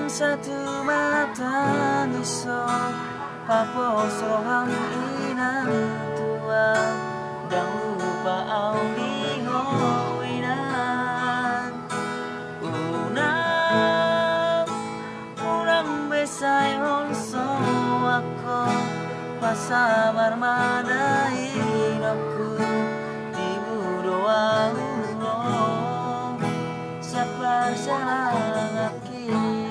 satu mata iso paposo ham inang tua dan lupa au liho inang unang besai onso ako pasabar madai noku ibu doa siapa salah aki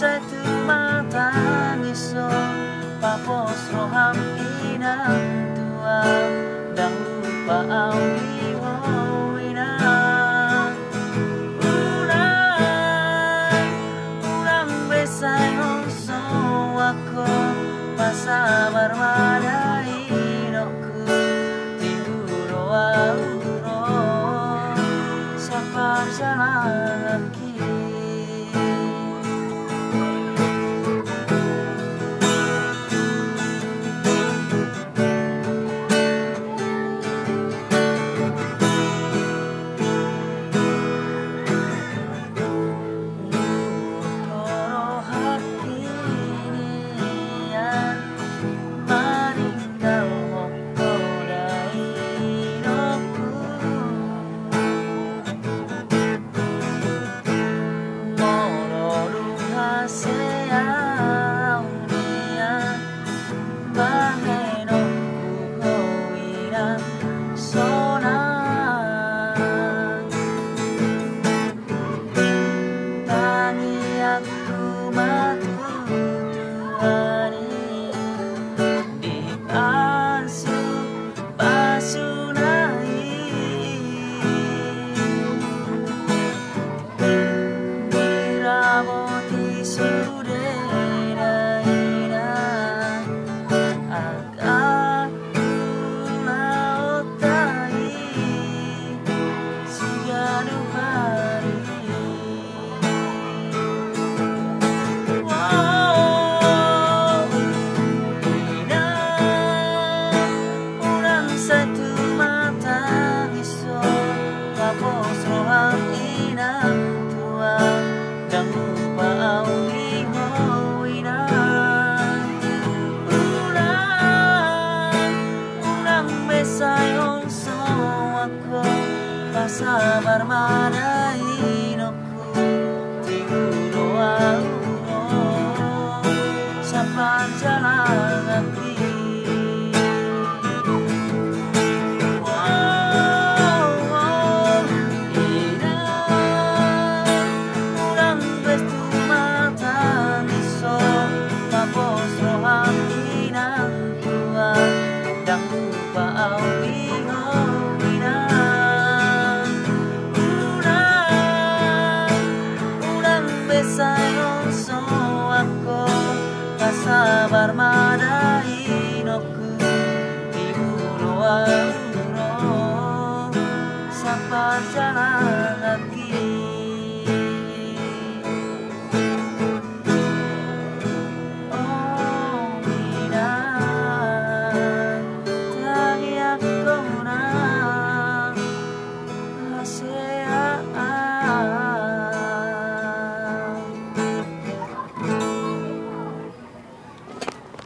satu mata iso papos roham inang tua dan lupa au liho inang unang besai onso ako pasabar madai noku tibu doa siapa salah aki sabar madai noku tibu doa siapa jalan aki unang bestu mata iso papos roham inang tua dan lupa au liho sayonso ako pasabar madai noku ibu doa siapa jalan